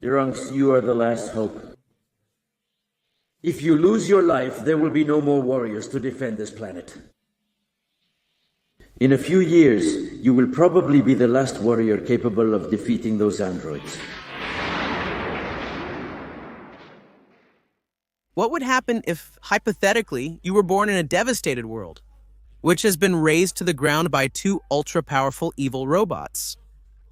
Trunks, you are the last hope. If you lose your life, there will be no more warriors to defend this planet. In a few years, you will probably be the last warrior capable of defeating those androids. What would happen if, hypothetically, you were born in a devastated world, which has been razed to the ground by two ultra-powerful evil robots,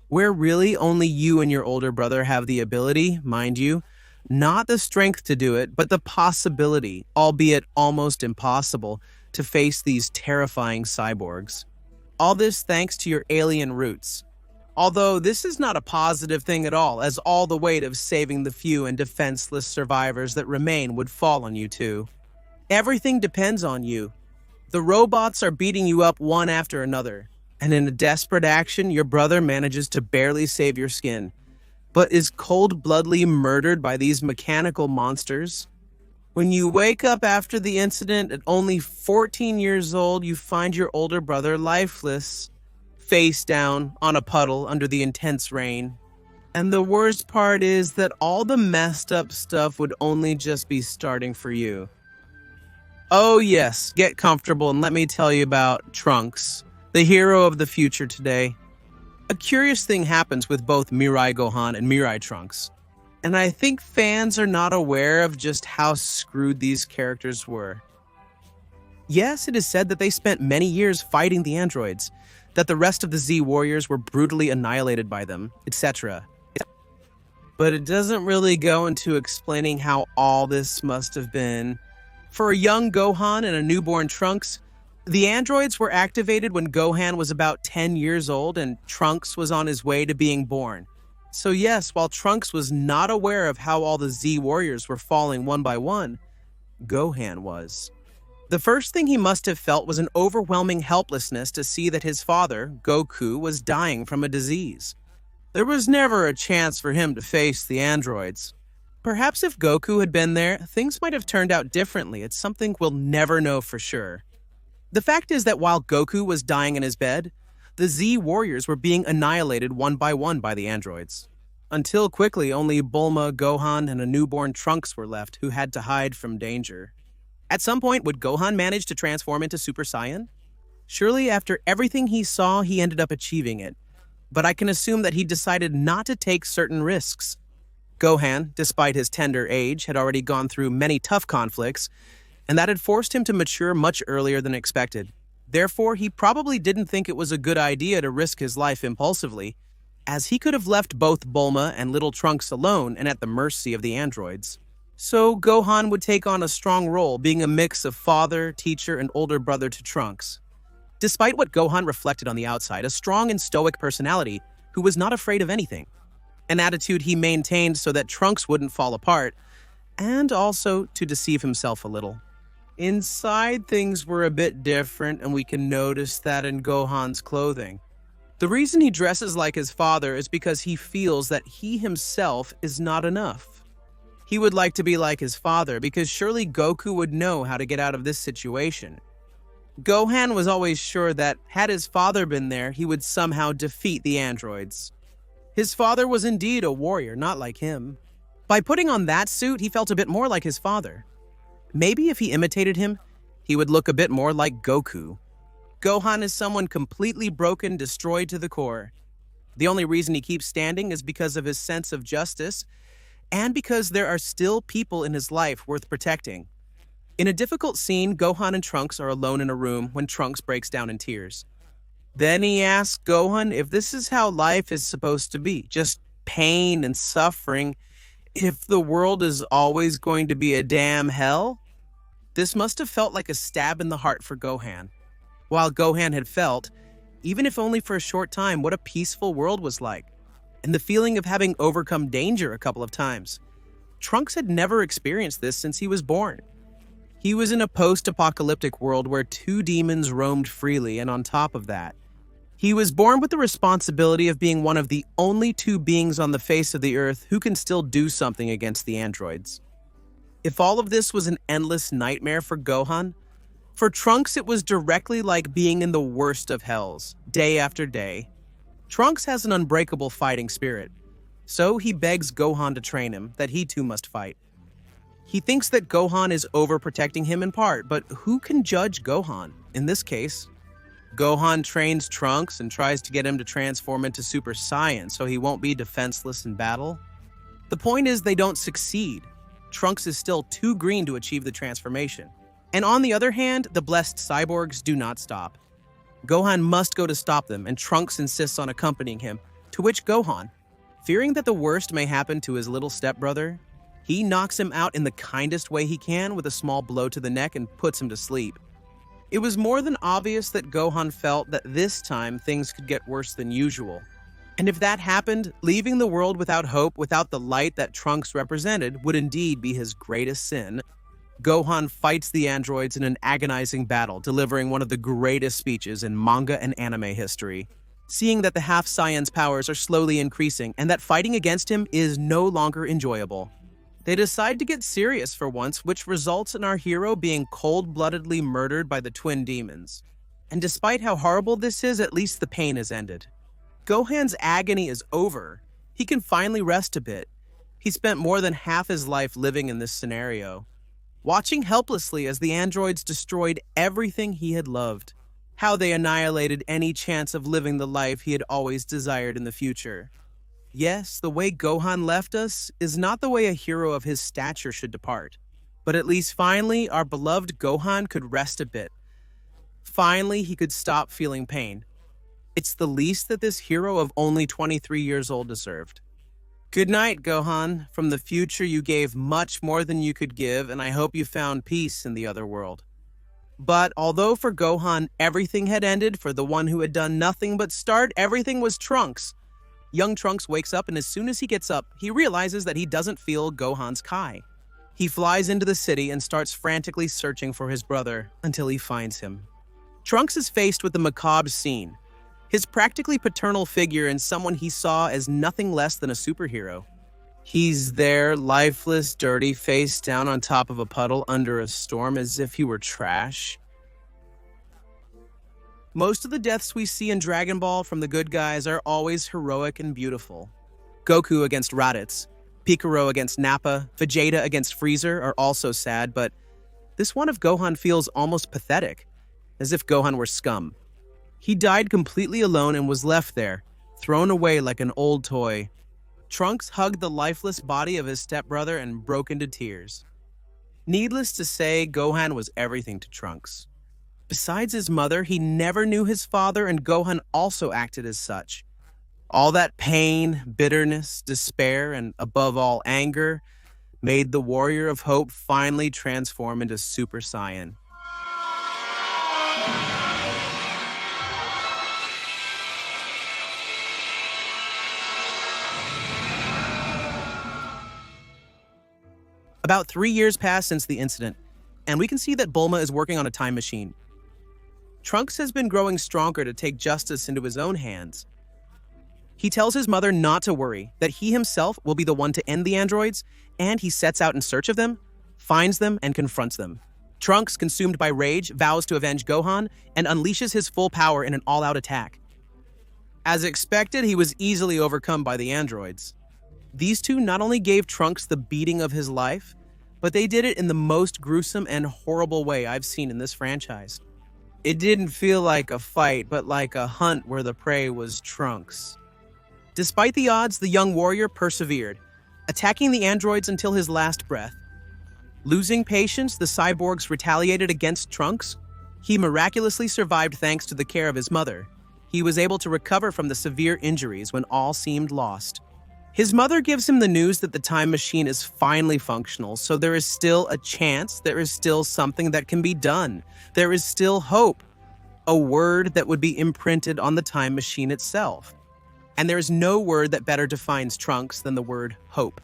where really only you and your older brother have the ability, mind you, not the strength to do it, but the possibility, albeit almost impossible, to face these terrifying cyborgs. All this thanks to your alien roots. Although this is not a positive thing at all, as all the weight of saving the few and defenseless survivors that remain would fall on you too. Everything depends on you. The robots are beating you up one after another, and in a desperate action, your brother manages to barely save your skin, but is cold-bloodedly murdered by these mechanical monsters. When you wake up after the incident at only 14 years old, you find your older brother lifeless, face down on a puddle under the intense rain. And the worst part is that all the messed up stuff would only just be starting for you. Oh yes, get comfortable and let me tell you about Trunks, the hero of the future today. A curious thing happens with both Mirai Gohan and Mirai Trunks, and I think fans are not aware of just how screwed these characters were. Yes, it is said that they spent many years fighting the androids, that the rest of the Z warriors were brutally annihilated by them, etc. But it doesn't really go into explaining how all this must have been. For a young Gohan and a newborn Trunks, the androids were activated when Gohan was about 10 years old and Trunks was on his way to being born. So yes, while Trunks was not aware of how all the Z warriors were falling one by one, Gohan was. The first thing he must have felt was an overwhelming helplessness to see that his father, Goku, was dying from a disease. There was never a chance for him to face the androids. Perhaps if Goku had been there, things might have turned out differently. It's something we'll never know for sure. The fact is that while Goku was dying in his bed, the Z warriors were being annihilated one by the androids. Until quickly, only Bulma, Gohan, and a newborn Trunks were left who had to hide from danger. At some point, would Gohan manage to transform into Super Saiyan? Surely after everything he saw, he ended up achieving it. But I can assume that he decided not to take certain risks. Gohan, despite his tender age, had already gone through many tough conflicts, and that had forced him to mature much earlier than expected. Therefore, he probably didn't think it was a good idea to risk his life impulsively, as he could have left both Bulma and little Trunks alone and at the mercy of the androids. So Gohan would take on a strong role, being a mix of father, teacher, and older brother to Trunks. Despite what Gohan reflected on the outside, a strong and stoic personality who was not afraid of anything. An attitude he maintained so that Trunks wouldn't fall apart, and also to deceive himself a little. Inside, things were a bit different, and we can notice that in Gohan's clothing. The reason he dresses like his father is because he feels that he himself is not enough. He would like to be like his father because surely Goku would know how to get out of this situation. Gohan was always sure that, had his father been there, he would somehow defeat the androids. His father was indeed a warrior, not like him. By putting on that suit, he felt a bit more like his father. Maybe if he imitated him, he would look a bit more like Goku. Gohan is someone completely broken, destroyed to the core. The only reason he keeps standing is because of his sense of justice, and because there are still people in his life worth protecting. In a difficult scene, Gohan and Trunks are alone in a room when Trunks breaks down in tears. Then he asks Gohan if this is how life is supposed to be, just pain and suffering, if the world is always going to be a damn hell. This must have felt like a stab in the heart for Gohan. While Gohan had felt, even if only for a short time, what a peaceful world was like, and the feeling of having overcome danger a couple of times. Trunks had never experienced this since he was born. He was in a post-apocalyptic world where two demons roamed freely, and on top of that, he was born with the responsibility of being one of the only two beings on the face of the earth who can still do something against the androids. If all of this was an endless nightmare for Gohan, for Trunks it was directly like being in the worst of hells, day after day. Trunks has an unbreakable fighting spirit, So he begs Gohan to train him, that he too must fight. He thinks that Gohan is overprotecting him in part, but who can judge Gohan? In this case, Gohan trains Trunks and tries to get him to transform into Super Saiyan so he won't be defenseless in battle. The point is they don't succeed. Trunks is still too green to achieve the transformation. And on the other hand, the blessed cyborgs do not stop. Gohan must go to stop them, and Trunks insists on accompanying him, to which Gohan, fearing that the worst may happen to his little stepbrother, he knocks him out in the kindest way he can with a small blow to the neck and puts him to sleep. It was more than obvious that Gohan felt that this time things could get worse than usual. And if that happened, leaving the world without hope, without the light that Trunks represented, would indeed be his greatest sin. Gohan fights the androids in an agonizing battle, delivering one of the greatest speeches in manga and anime history. Seeing that the Half Saiyan's powers are slowly increasing and that fighting against him is no longer enjoyable, they decide to get serious for once, which results in our hero being cold-bloodedly murdered by the twin demons. And despite how horrible this is, at least the pain is ended. Gohan's agony is over. He can finally rest a bit. He spent more than half his life living in this scenario, watching helplessly as the androids destroyed everything he had loved, how they annihilated any chance of living the life he had always desired in the future. Yes, the way Gohan left us is not the way a hero of his stature should depart. But at least finally, our beloved Gohan could rest a bit. Finally, he could stop feeling pain. It's the least that this hero of only 23 years old deserved. Good night, Gohan. From the future, you gave much more than you could give, and I hope you found peace in the other world. But although for Gohan everything had ended, for the one who had done nothing but start, everything was Trunks. Young Trunks wakes up, and as soon as he gets up, he realizes that he doesn't feel Gohan's Kai. He flies into the city and starts frantically searching for his brother until he finds him. Trunks is faced with the macabre scene. His practically paternal figure and someone he saw as nothing less than a superhero. He's there, lifeless, dirty, face down on top of a puddle under a storm as if he were trash. Most of the deaths we see in Dragon Ball from the good guys are always heroic and beautiful. Goku against Raditz, Piccolo against Nappa, Vegeta against Frieza are also sad, but this one of Gohan feels almost pathetic, as if Gohan were scum. He died completely alone and was left there, thrown away like an old toy. Trunks hugged the lifeless body of his stepbrother and broke into tears. Needless to say, Gohan was everything to Trunks. Besides his mother, he never knew his father, and Gohan also acted as such. All that pain, bitterness, despair, and above all anger made the warrior of hope finally transform into Super Saiyan. About 3 years pass since the incident, and we can see that Bulma is working on a time machine. Trunks has been growing stronger to take justice into his own hands. He tells his mother not to worry, that he himself will be the one to end the androids, and he sets out in search of them, finds them, and confronts them. Trunks, consumed by rage, vows to avenge Gohan and unleashes his full power in an all-out attack. As expected, he was easily overcome by the androids. These two not only gave Trunks the beating of his life, but they did it in the most gruesome and horrible way I've seen in this franchise. It didn't feel like a fight, but like a hunt where the prey was Trunks. Despite the odds, the young warrior persevered, attacking the androids until his last breath. Losing patience, the cyborgs retaliated against Trunks. He miraculously survived thanks to the care of his mother. He was able to recover from the severe injuries when all seemed lost. His mother gives him the news that the time machine is finally functional, so there is still a chance, there is still something that can be done. There is still hope, a word that would be imprinted on the time machine itself. And there is no word that better defines Trunks than the word hope.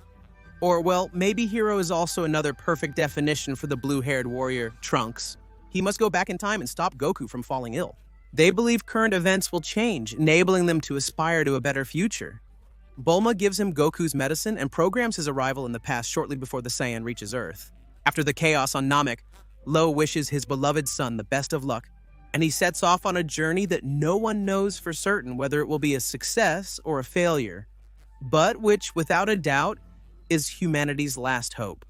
Or, well, maybe hero is also another perfect definition for the blue-haired warrior, Trunks. He must go back in time and stop Goku from falling ill. They believe current events will change, enabling them to aspire to a better future. Bulma gives him Goku's medicine and programs his arrival in the past shortly before the Saiyan reaches Earth. After the chaos on Namek, Lo wishes his beloved son the best of luck, and he sets off on a journey that no one knows for certain whether it will be a success or a failure. but which, without a doubt, is humanity's last hope.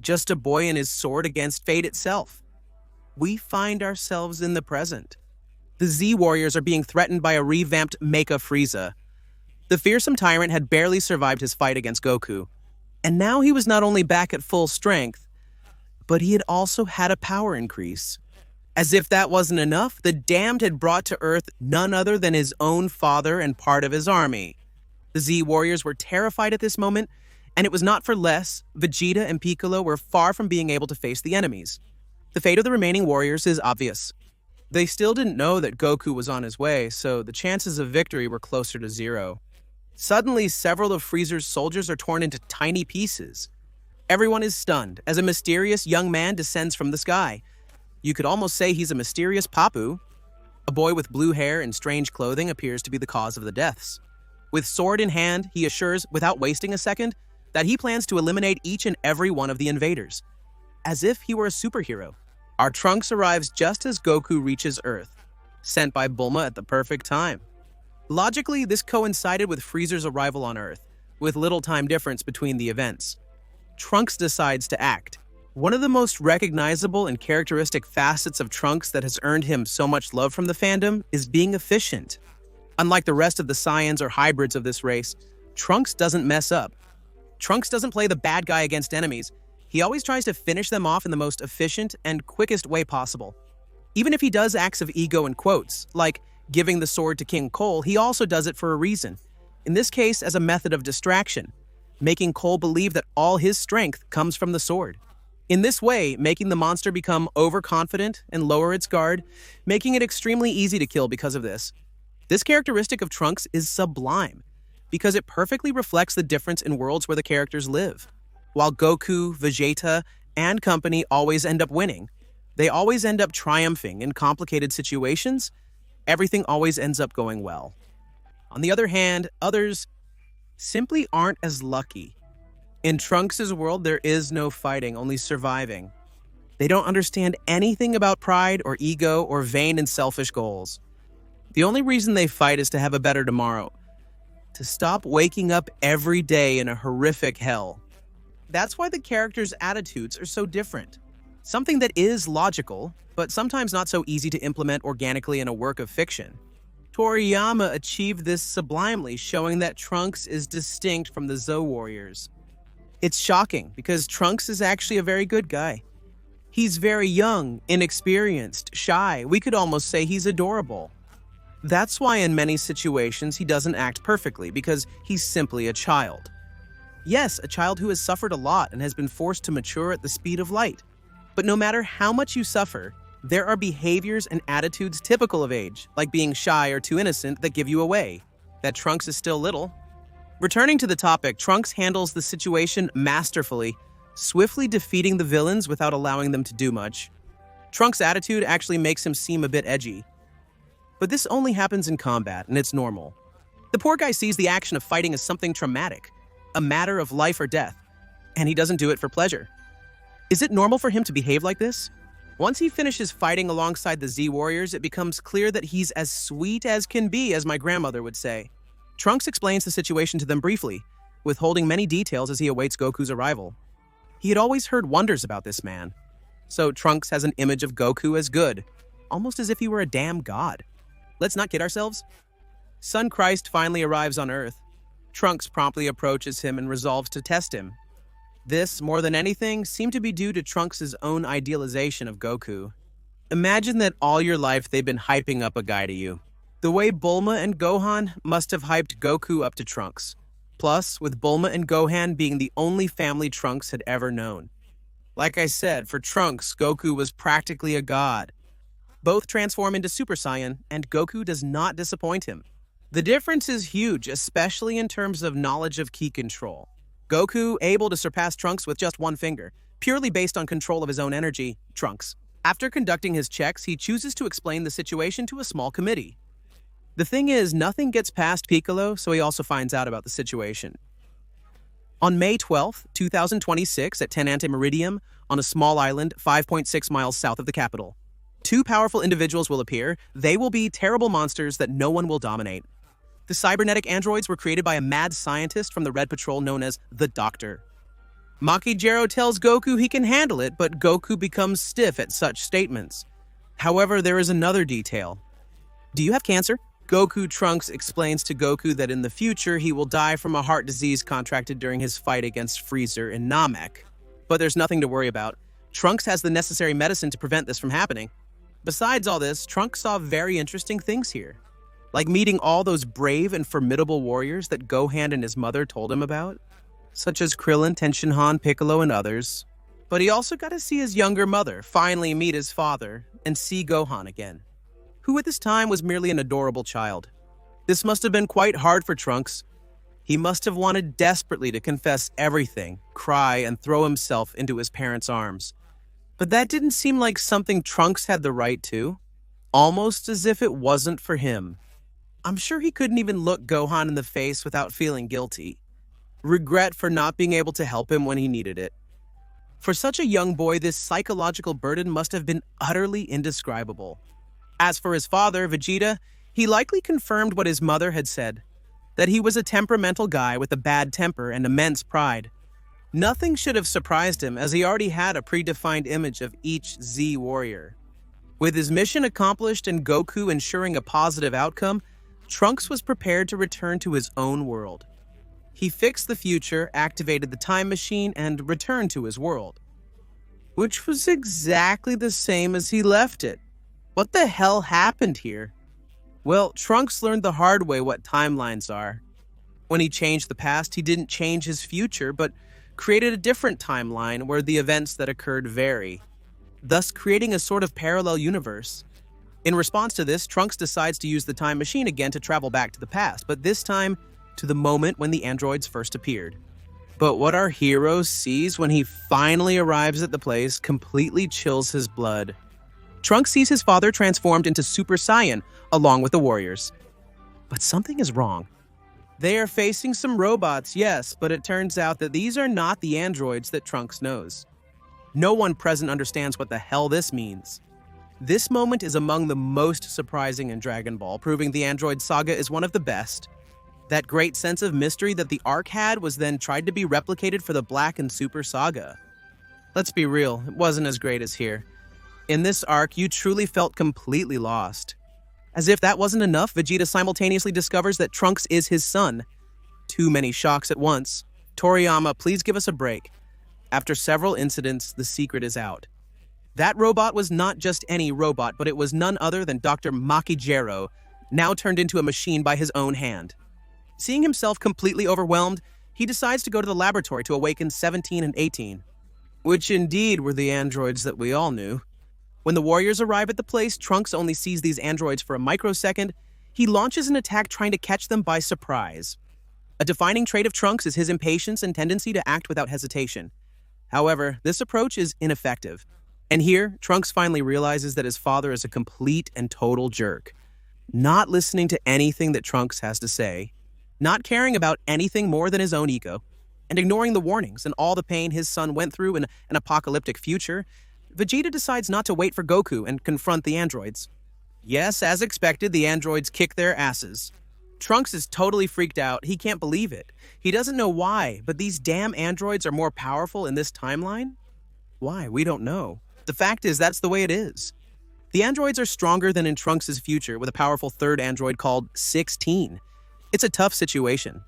Just a boy and his sword against fate itself. We find ourselves in the present. The Z-Warriors are being threatened by a revamped Mecha Frieza. The fearsome tyrant had barely survived his fight against Goku, and now he was not only back at full strength, but he had also had a power increase. As if that wasn't enough, the Damned had brought to Earth none other than his own father and part of his army. The Z-Warriors were terrified at this moment, and it was not for less, Vegeta and Piccolo were far from being able to face the enemies. The fate of the remaining warriors is obvious. They still didn't know that Goku was on his way, so the chances of victory were closer to zero. Suddenly, several of Frieza's soldiers are torn into tiny pieces. Everyone is stunned as a mysterious young man descends from the sky. You could almost say he's a mysterious Papu. A boy with blue hair and strange clothing appears to be the cause of the deaths. With sword in hand, he assures, without wasting a second, that he plans to eliminate each and every one of the invaders. As if he were a superhero. Our Trunks arrives just as Goku reaches Earth, sent by Bulma at the perfect time. Logically, this coincided with Frieza's arrival on Earth, with little time difference between the events. Trunks decides to act. One of the most recognizable and characteristic facets of Trunks that has earned him so much love from the fandom is being efficient. Unlike the rest of the Saiyans or hybrids of this race, Trunks doesn't mess up. Trunks doesn't play the bad guy against enemies. He always tries to finish them off in the most efficient and quickest way possible. Even if he does acts of ego in quotes, like giving the sword to King Cole, he also does it for a reason. In this case, as a method of distraction, making Cole believe that all his strength comes from the sword. In this way, making the monster become overconfident and lower its guard, making it extremely easy to kill because of this. This characteristic of Trunks is sublime, because it perfectly reflects the difference in worlds where the characters live. While Goku, Vegeta, and company always end up winning, they always end up triumphing in complicated situations. Everything always ends up going well. On the other hand, others simply aren't as lucky. In Trunks' world, there is no fighting, only surviving. They don't understand anything about pride or ego or vain and selfish goals. The only reason they fight is to have a better tomorrow, to stop waking up every day in a horrific hell. That's why the characters' attitudes are so different. Something that is logical, but sometimes not so easy to implement organically in a work of fiction. Toriyama achieved this sublimely, showing that Trunks is distinct from the Z-Warriors. It's shocking, because Trunks is actually a very good guy. He's very young, inexperienced, shy. We could almost say he's adorable. That's why in many situations he doesn't act perfectly, because he's simply a child. Yes, a child who has suffered a lot and has been forced to mature at the speed of light. But no matter how much you suffer, there are behaviors and attitudes typical of age, like being shy or too innocent, that give you away that Trunks is still little. Returning to the topic, Trunks handles the situation masterfully, swiftly defeating the villains without allowing them to do much. Trunks' attitude actually makes him seem a bit edgy. But this only happens in combat, and it's normal. The poor guy sees the action of fighting as something traumatic, a matter of life or death, and he doesn't do it for pleasure. Is it normal for him to behave like this? Once he finishes fighting alongside the Z-Warriors, it becomes clear that he's as sweet as can be, as my grandmother would say. Trunks explains the situation to them briefly, withholding many details as he awaits Goku's arrival. He had always heard wonders about this man, so Trunks has an image of Goku as good, almost as if he were a damn god. Let's not kid ourselves. Sun Christ finally arrives on Earth. Trunks promptly approaches him and resolves to test him. This, more than anything, seemed to be due to Trunks' own idealization of Goku. Imagine that all your life they've been hyping up a guy to you. The way Bulma and Gohan must have hyped Goku up to Trunks. Plus, with Bulma and Gohan being the only family Trunks had ever known. Like I said, for Trunks, Goku was practically a god. Both transform into Super Saiyan, and Goku does not disappoint him. The difference is huge, especially in terms of knowledge of ki control. Goku able to surpass Trunks with just one finger, purely based on control of his own energy, Trunks. After conducting his checks, he chooses to explain the situation to a small committee. The thing is, nothing gets past Piccolo, so he also finds out about the situation. On May 12, 2026, at 10 Antimeridium, on a small island 5.6 miles south of the capital, two powerful individuals will appear. They will be terrible monsters that no one will dominate. The cybernetic androids were created by a mad scientist from the Red Patrol known as the Doctor. Makijiro tells Goku he can handle it, but Goku becomes stiff at such statements. However, there is another detail. Do you have cancer? Goku Trunks explains to Goku that in the future he will die from a heart disease contracted during his fight against Frieza in Namek. But there's nothing to worry about. Trunks has the necessary medicine to prevent this from happening. Besides all this, Trunks saw very interesting things here, like meeting all those brave and formidable warriors that Gohan and his mother told him about, such as Krillin, Tenshinhan, Piccolo, and others. But he also got to see his younger mother, finally meet his father, and see Gohan again, who at this time was merely an adorable child. This must have been quite hard for Trunks. He must have wanted desperately to confess everything, cry, and throw himself into his parents' arms. But that didn't seem like something Trunks had the right to, almost as if it wasn't for him. I'm sure he couldn't even look Gohan in the face without feeling guilty. Regret for not being able to help him when he needed it. For such a young boy, this psychological burden must have been utterly indescribable. As for his father, Vegeta, he likely confirmed what his mother had said, that he was a temperamental guy with a bad temper and immense pride. Nothing should have surprised him, as he already had a predefined image of each Z warrior. With his mission accomplished and Goku ensuring a positive outcome, Trunks was prepared to return to his own world. He fixed the future, activated the time machine, and returned to his world, which was exactly the same as he left it. What the hell happened here? Well, Trunks learned the hard way what timelines are. When he changed the past, he didn't change his future, but created a different timeline where the events that occurred vary, thus creating a sort of parallel universe. In response to this, Trunks decides to use the time machine again to travel back to the past, but this time to the moment when the androids first appeared. But what our hero sees when he finally arrives at the place completely chills his blood. Trunks sees his father transformed into Super Saiyan, along with the warriors. But something is wrong. They are facing some robots, yes, but it turns out that these are not the androids that Trunks knows. No one present understands what the hell this means. This moment is among the most surprising in Dragon Ball, proving the android saga is one of the best. That great sense of mystery that the arc had was then tried to be replicated for the Black and Super Saga. Let's be real, it wasn't as great as here. In this arc, you truly felt completely lost. As if that wasn't enough, Vegeta simultaneously discovers that Trunks is his son. Too many shocks at once. Toriyama, please give us a break. After several incidents, the secret is out. That robot was not just any robot, but it was none other than Dr. Makijiro, now turned into a machine by his own hand. Seeing himself completely overwhelmed, he decides to go to the laboratory to awaken 17 and 18, which indeed were the androids that we all knew. When the warriors arrive at the place, Trunks only sees these androids for a microsecond. He launches an attack trying to catch them by surprise. A defining trait of Trunks is his impatience and tendency to act without hesitation. However, this approach is ineffective. And here, Trunks finally realizes that his father is a complete and total jerk, not listening to anything that Trunks has to say, not caring about anything more than his own ego, and ignoring the warnings and all the pain his son went through in an apocalyptic future. Vegeta decides not to wait for Goku and confront the androids. Yes, as expected, the androids kick their asses. Trunks is totally freaked out. He can't believe it. He doesn't know why, but these damn androids are more powerful in this timeline? Why? We don't know. The fact is, that's the way it is. The androids are stronger than in Trunks' future with a powerful third android called 16. It's a tough situation.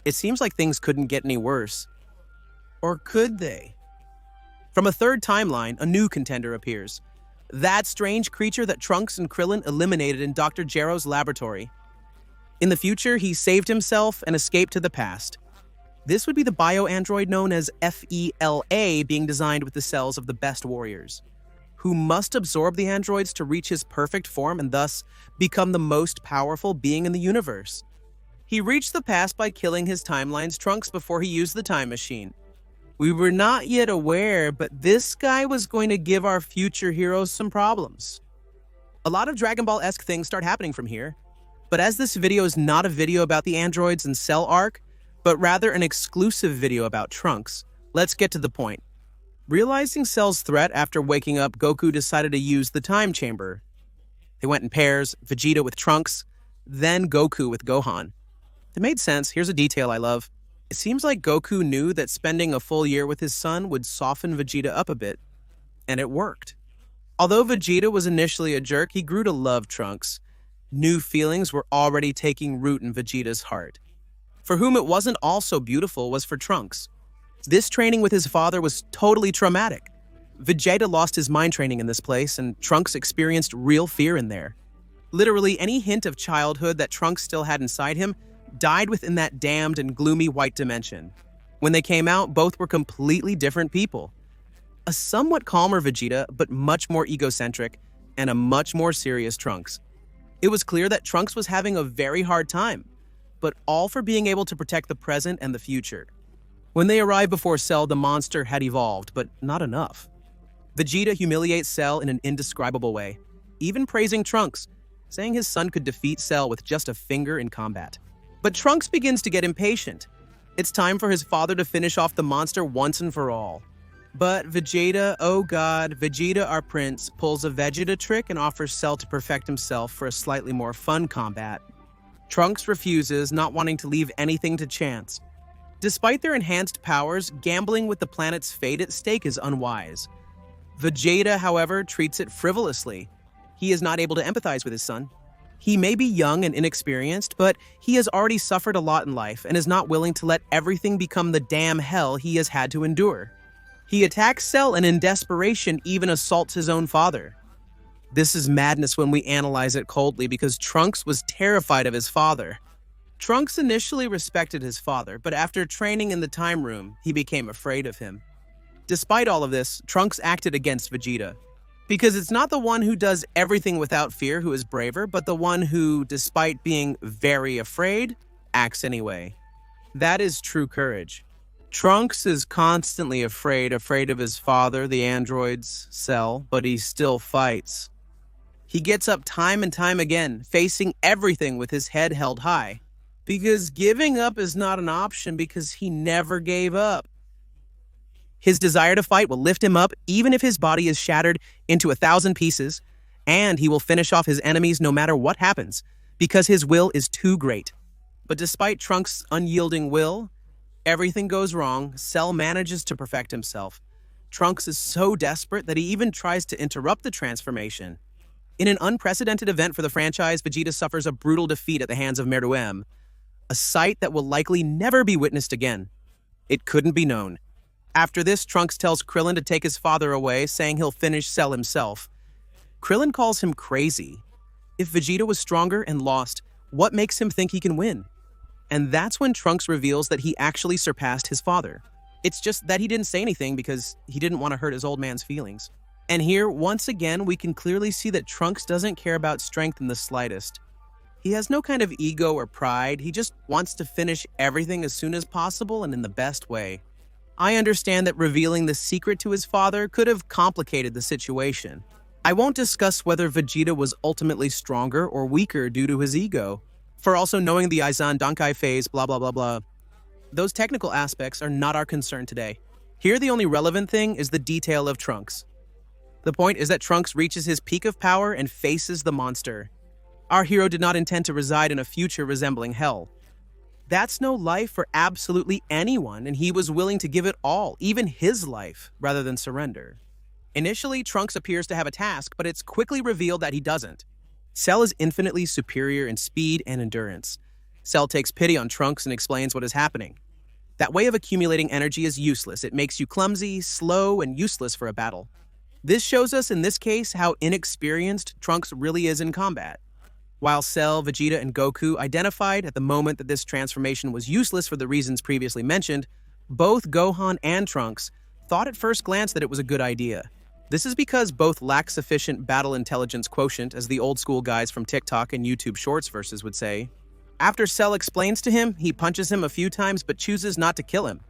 It seems like things couldn't get any worse. Or could they? From a third timeline, a new contender appears. That strange creature that Trunks and Krillin eliminated in Dr. Gero's laboratory. In the future, he saved himself and escaped to the past. This would be the bio-android known as FELA being designed with the cells of the best warriors, who must absorb the androids to reach his perfect form and thus become the most powerful being in the universe. He reached the past by killing his timeline's Trunks before he used the time machine. We were not yet aware, but this guy was going to give our future heroes some problems. A lot of Dragon Ball-esque things start happening from here, but as this video is not a video about the androids and Cell arc, but rather an exclusive video about Trunks, let's get to the point. Realizing Cell's threat after waking up, Goku decided to use the time chamber. They went in pairs, Vegeta with Trunks, then Goku with Gohan. It made sense. Here's a detail I love. It seems like Goku knew that spending a full year with his son would soften Vegeta up a bit, and it worked. Although Vegeta was initially a jerk, he grew to love Trunks. New feelings were already taking root in Vegeta's heart. For whom it wasn't all so beautiful was for Trunks. This training with his father was totally traumatic. Vegeta lost his mind training in this place, and Trunks experienced real fear in there. Literally, any hint of childhood that Trunks still had inside him died within that damned and gloomy white dimension. When they came out, both were completely different people. A somewhat calmer Vegeta, but much more egocentric, and a much more serious Trunks. It was clear that Trunks was having a very hard time, but all for being able to protect the present and the future. When they arrived before Cell, the monster had evolved, but not enough. Vegeta humiliates Cell in an indescribable way, even praising Trunks, saying his son could defeat Cell with just a finger in combat. But Trunks begins to get impatient. It's time for his father to finish off the monster once and for all. But Vegeta, oh god, Vegeta our prince, pulls a Vegeta trick and offers Cell to perfect himself for a slightly more fun combat. Trunks refuses, not wanting to leave anything to chance. Despite their enhanced powers, gambling with the planet's fate at stake is unwise. Vegeta, however, treats it frivolously. He is not able to empathize with his son. He may be young and inexperienced, but he has already suffered a lot in life and is not willing to let everything become the damn hell he has had to endure. He attacks Cell and in desperation even assaults his own father. This is madness when we analyze it coldly because Trunks was terrified of his father. Trunks initially respected his father, but after training in the time room, he became afraid of him. Despite all of this, Trunks acted against Vegeta. Because it's not the one who does everything without fear who is braver, but the one who, despite being very afraid, acts anyway. That is true courage. Trunks is constantly afraid of his father, the androids, Cell, but he still fights. He gets up time and time again, facing everything with his head held high. Because giving up is not an option because he never gave up. His desire to fight will lift him up even if his body is shattered into 1,000 pieces, and he will finish off his enemies no matter what happens, because his will is too great. But despite Trunks' unyielding will, everything goes wrong. Cell manages to perfect himself. Trunks is so desperate that he even tries to interrupt the transformation. In an unprecedented event for the franchise, Vegeta suffers a brutal defeat at the hands of Meruem, a sight that will likely never be witnessed again. It couldn't be known. After this, Trunks tells Krillin to take his father away, saying he'll finish Cell himself. Krillin calls him crazy. If Vegeta was stronger and lost, what makes him think he can win? And that's when Trunks reveals that he actually surpassed his father. It's just that he didn't say anything because he didn't want to hurt his old man's feelings. And here, once again, we can clearly see that Trunks doesn't care about strength in the slightest. He has no kind of ego or pride. He just wants to finish everything as soon as possible and in the best way. I understand that revealing the secret to his father could have complicated the situation. I won't discuss whether Vegeta was ultimately stronger or weaker due to his ego, for also knowing the Aizen Dankai phase, blah blah blah blah. Those technical aspects are not our concern today. Here the only relevant thing is the detail of Trunks. The point is that Trunks reaches his peak of power and faces the monster. Our hero did not intend to reside in a future resembling hell. That's no life for absolutely anyone, and he was willing to give it all, even his life, rather than surrender. Initially, Trunks appears to have a task, but it's quickly revealed that he doesn't. Cell is infinitely superior in speed and endurance. Cell takes pity on Trunks and explains what is happening. That way of accumulating energy is useless. It makes you clumsy, slow, and useless for a battle. This shows us, in this case, how inexperienced Trunks really is in combat. While Cell, Vegeta, and Goku identified at the moment that this transformation was useless for the reasons previously mentioned, both Gohan and Trunks thought at first glance that it was a good idea. This is because both lack sufficient battle intelligence quotient, as the old school guys from TikTok and YouTube Shorts verses would say. After Cell explains to him, he punches him a few times but chooses not to kill him.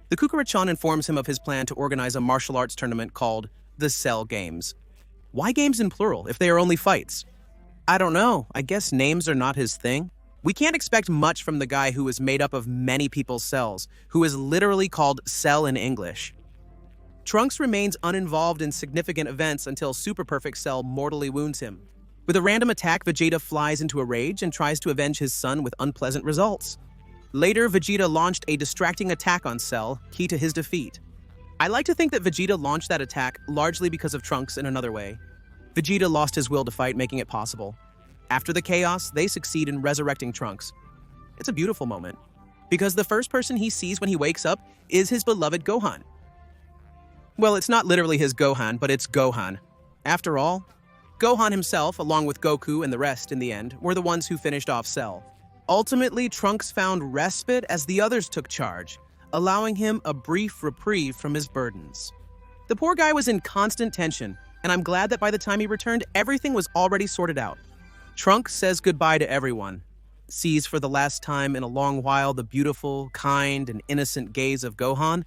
The Kukurachan informs him of his plan to organize a martial arts tournament called the Cell Games. Why games in plural if they are only fights? I don't know. I guess names are not his thing. We can't expect much from the guy who is made up of many people's cells, who is literally called Cell in English. Trunks remains uninvolved in significant events until Super Perfect Cell mortally wounds him. With a random attack, Vegeta flies into a rage and tries to avenge his son with unpleasant results. Later, Vegeta launched a distracting attack on Cell, key to his defeat. I like to think that Vegeta launched that attack largely because of Trunks in another way. Vegeta lost his will to fight, making it possible. After the chaos, they succeed in resurrecting Trunks. It's a beautiful moment, because the first person he sees when he wakes up is his beloved Gohan. Well, it's not literally his Gohan, but it's Gohan. After all, Gohan himself, along with Goku and the rest in the end, were the ones who finished off Cell. Ultimately, Trunks found respite as the others took charge, allowing him a brief reprieve from his burdens. The poor guy was in constant tension, and I'm glad that by the time he returned, everything was already sorted out. Trunks says goodbye to everyone, sees for the last time in a long while the beautiful, kind, and innocent gaze of Gohan,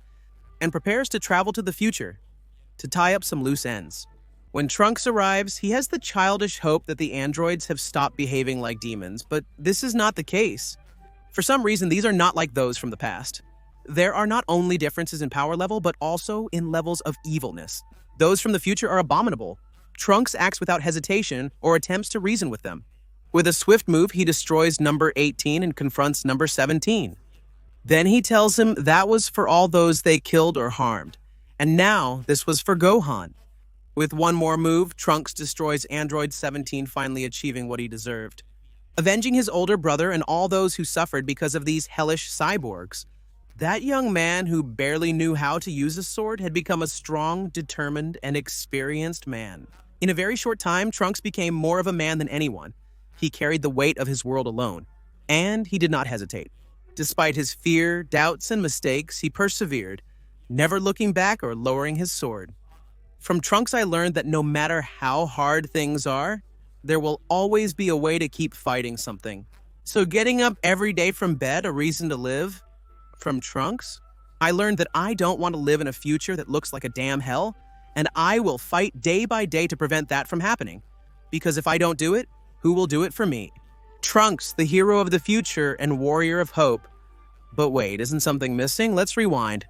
and prepares to travel to the future, to tie up some loose ends. When Trunks arrives, he has the childish hope that the androids have stopped behaving like demons, but this is not the case. For some reason, these are not like those from the past. There are not only differences in power level, but also in levels of evilness. Those from the future are abominable. Trunks acts without hesitation or attempts to reason with them. With a swift move, he destroys number 18 and confronts number 17. Then he tells him that was for all those they killed or harmed, and now this was for Gohan. With one more move, Trunks destroys Android 17, finally achieving what he deserved. Avenging his older brother and all those who suffered because of these hellish cyborgs. That young man who barely knew how to use a sword had become a strong, determined, and experienced man. In a very short time, Trunks became more of a man than anyone. He carried the weight of his world alone, and he did not hesitate. Despite his fear, doubts, and mistakes, he persevered, never looking back or lowering his sword. From Trunks, I learned that no matter how hard things are, there will always be a way to keep fighting something. So getting up every day from bed, a reason to live? From Trunks, I learned that I don't want to live in a future that looks like a damn hell, and I will fight day by day to prevent that from happening. Because if I don't do it, who will do it for me? Trunks, the hero of the future and warrior of hope. But wait, isn't something missing? Let's rewind.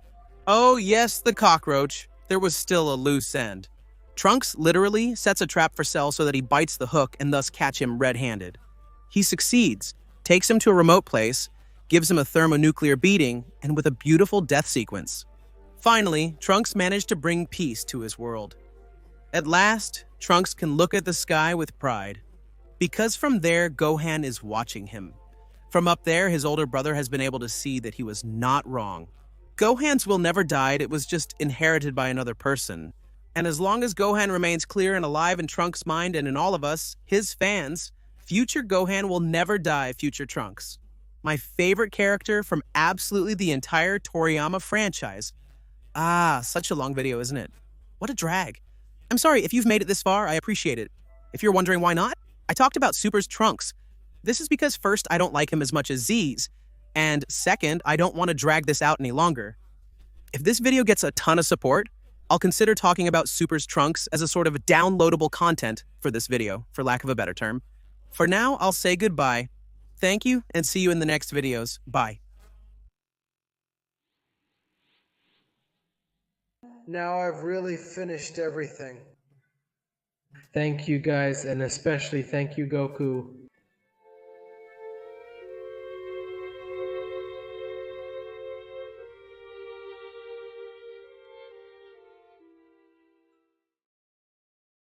Oh yes, the cockroach. There was still a loose end. Trunks literally sets a trap for Cell so that he bites the hook and thus catch him red-handed. He succeeds, takes him to a remote place, gives him a thermonuclear beating, and with a beautiful death sequence. Finally, Trunks managed to bring peace to his world. At last, Trunks can look at the sky with pride. Because from there, Gohan is watching him. From up there, his older brother has been able to see that he was not wrong. Gohan's will never died, it was just inherited by another person. And as long as Gohan remains clear and alive in Trunks' mind and in all of us, his fans, future Gohan will never die, future Trunks. My favorite character from absolutely the entire Toriyama franchise. Ah, such a long video, isn't it? What a drag. I'm sorry, if you've made it this far, I appreciate it. If you're wondering why not, I talked about Super's Trunks. This is because first, I don't like him as much as Z's, and second, I don't want to drag this out any longer. If this video gets a ton of support, I'll consider talking about Super's Trunks as a sort of downloadable content for this video, for lack of a better term. For now, I'll say goodbye. Thank you, and see you in the next videos. Bye. Now I've really finished everything. Thank you guys, and especially thank you, Goku.